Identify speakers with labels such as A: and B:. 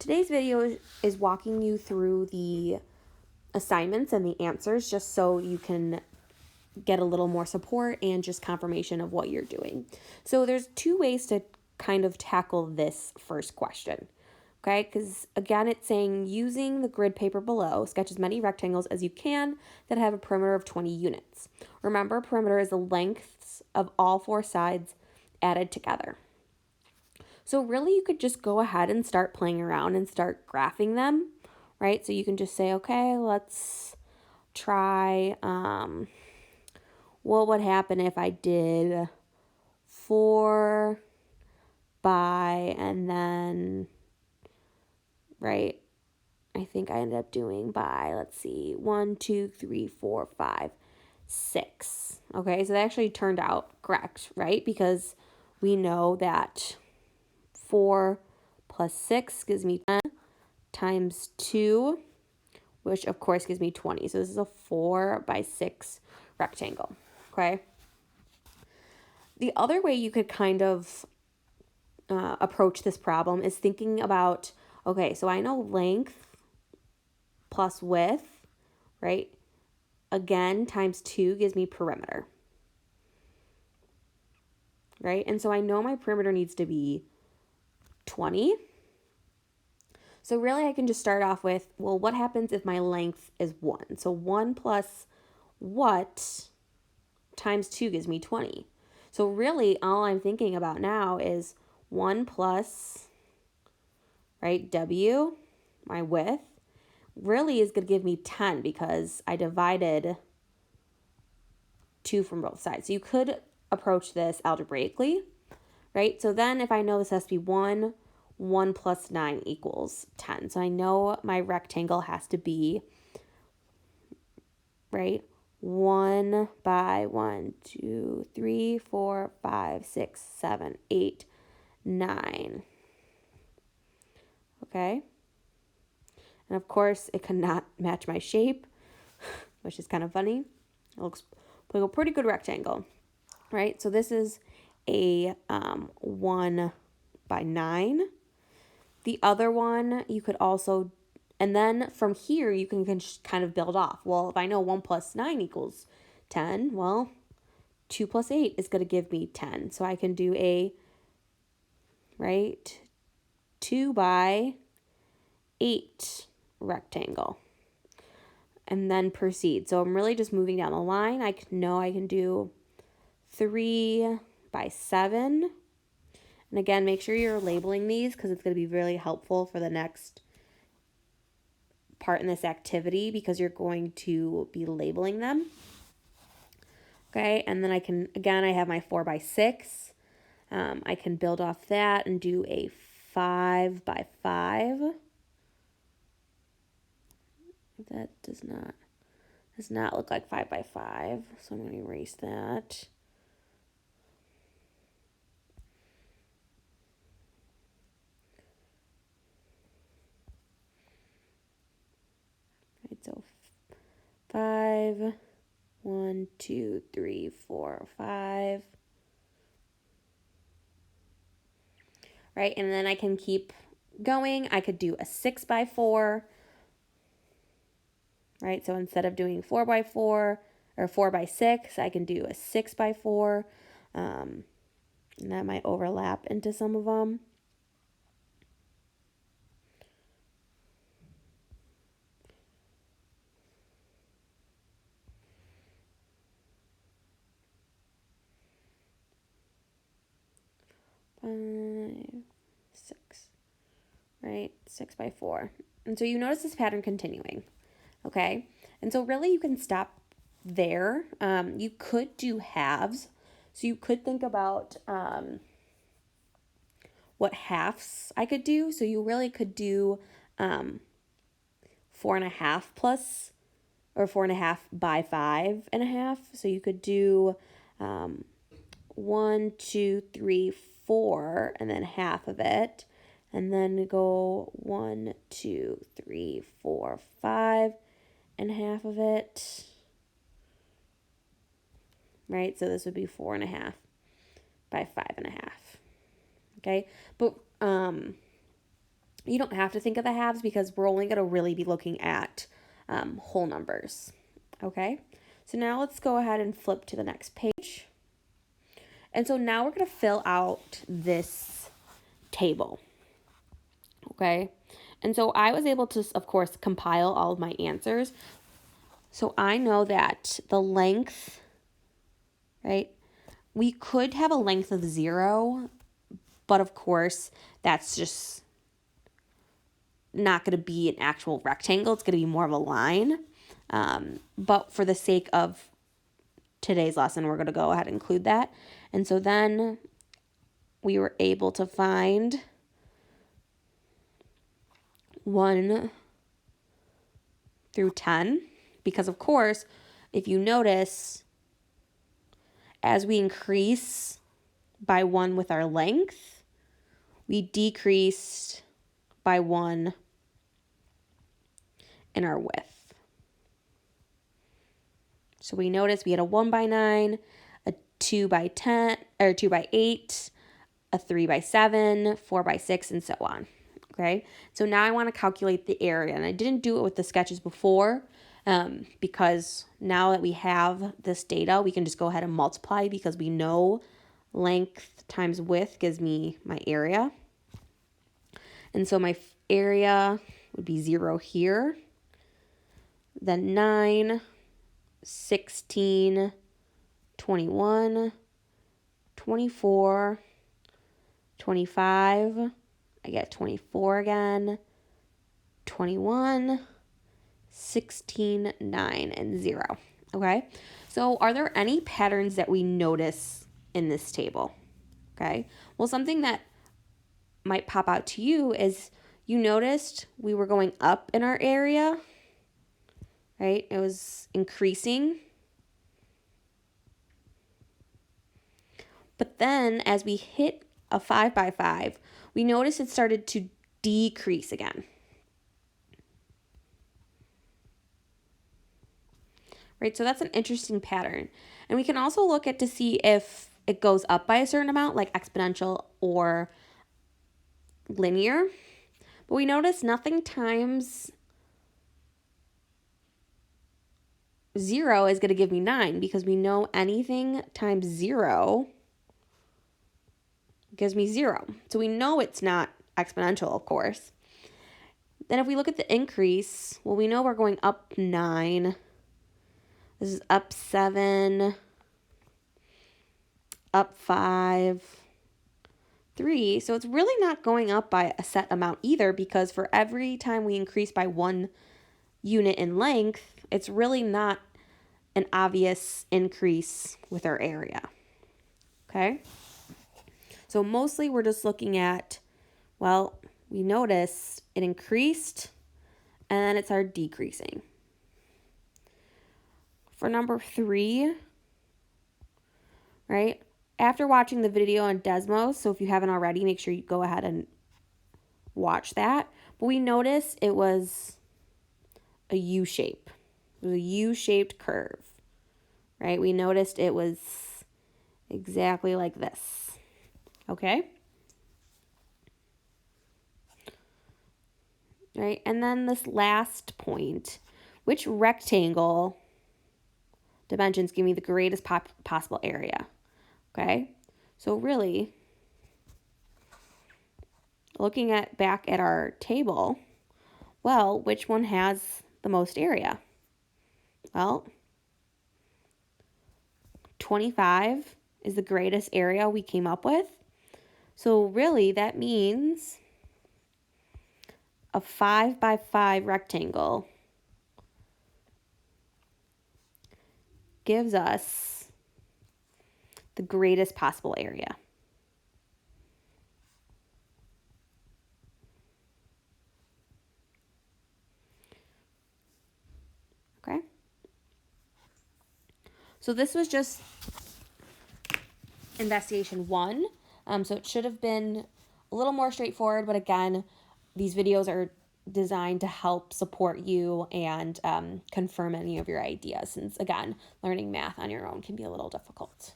A: Today's video is walking you through the assignments and the answers just so you can get a little more support and just confirmation of what you're doing. So there's two ways to kind of tackle this first question. Okay, because again, it's saying using the grid paper below, sketch as many rectangles as you can that have a perimeter of 20 units. Remember, perimeter is the lengths of all four sides added together. So really, you could just go ahead and start playing around and start graphing them, right? So you can just say, okay, let's try, what would happen if I did 4 by, and then, right, I think I ended up doing by, let's see, 1, 2, 3, 4, 5, 6. Okay, so that actually turned out correct, right? Because we know that 4 plus 6 gives me 10 times 2, which of course gives me 20. So this is a 4 by 6 rectangle, okay? The other way you could kind of approach this problem is thinking about, okay, so I know length plus width, right? Again, times 2 gives me perimeter, right? And so I know my perimeter needs to be 20. So really I can just start off with, well, what happens if my length is 1? So 1 plus what times 2 gives me 20. So really all I'm thinking about now is 1 plus, right, W, my width, really is going to give me 10 because I divided 2 from both sides. So you could approach this algebraically, right? So then if I know this has to be 1 plus 9 equals 10. So I know my rectangle has to be, right, 1 by 1, 2, 3, 4, 5, 6, 7, 8, 9. Okay? And of course, it could not match my shape, which is kind of funny. It looks like a pretty good rectangle, right? So this is a 1 by 9. The other one, you could also, and then from here, you can kind of build off. Well, if I know 1 plus 9 equals 10, well, 2 plus 8 is going to give me 10. So I can do a, right, 2 by 8 rectangle. And then proceed. So I'm really just moving down the line. I know I can do 3 by 7. And again, make sure you're labeling these because it's going to be really helpful for the next part in this activity because you're going to be labeling them. Okay, and then I can, again, I have my 4 by 6. I can build off that and do a 5 by 5. That does not look like 5 by 5, so I'm going to erase that. Right, so 5, 1, 2, 3, 4, 5. Right, and then I can keep going. I could do a 6 by 4. Right, so instead of doing 4 by 4 or 4 by 6, I can do a 6 by 4. And that might overlap into some of them. Five, 6, right? 6 by 4. And so you notice this pattern continuing, okay? And so really you can stop there. You could do halves. So you could think about what halves I could do. So you really could do 4.5 plus, or 4.5 by 5.5. So you could do 1, 2, 3, 4, and then half of it. And then go 1, 2, 3, 4, 5, and half of it. Right? So this would be 4.5 by 5.5. Okay? But You don't have to think of the halves because we're only going to really be looking at whole numbers. Okay, so now let's go ahead and flip to the next page. And so now we're going to fill out this table. Okay, and so I was able to, of course, compile all of my answers. So I know that the length, right, we could have a length of 0, but of course, that's just not going to be an actual rectangle. It's going to be more of a line. But for the sake of today's lesson, we're going to go ahead and include that. And so then we were able to find 1 through 10, because of course, if you notice, as we increase by 1 with our length, we decreased by 1 in our width. So we noticed we had a 1 by 9, a 2 by 10, or 2 by 8, a 3 by 7, 4 by 6, and so on. Okay, so now I want to calculate the area, and I didn't do it with the sketches before because now that we have this data, we can just go ahead and multiply because we know length times width gives me my area. And so my area would be 0 here, then 9, 16, 21, 24, 25, I get 24 again, 21, 16, 9, and 0. Okay, so are there any patterns that we notice in this table? Okay, well, something that might pop out to you is you noticed we were going up in our area, right? It was increasing. But then as we hit a 5 by 5, we noticed it started to decrease again. Right, so that's an interesting pattern. And we can also look at to see if it goes up by a certain amount, like exponential or linear. But we notice nothing times 0 is going to give me 9 because we know anything times 0 gives me 0. So we know it's not exponential, of course. Then if we look at the increase, well, we know we're going up 9. This is up 7, up 5, 3. So it's really not going up by a set amount either, because for every time we increase by 1 unit in length, it's really not an obvious increase with our area. Okay? So mostly we're just looking at, well, we notice it increased and then it started decreasing. For number 3, right? After watching the video on Desmos, so if you haven't already, make sure you go ahead and watch that. But we noticed it was a U shape. It was a U-shaped curve, right? We noticed it was exactly like this. Okay? Right, and then this last point, which rectangle dimensions give me the greatest possible area? Okay, so really, looking back at our table, well, which one has the most area? Well, 25 is the greatest area we came up with. So really, that means a 5 by 5 rectangle gives us the greatest possible area. Okay? So this was just investigation 1. So it should have been a little more straightforward, but again, these videos are designed to help support you and confirm any of your ideas, since again, learning math on your own can be a little difficult.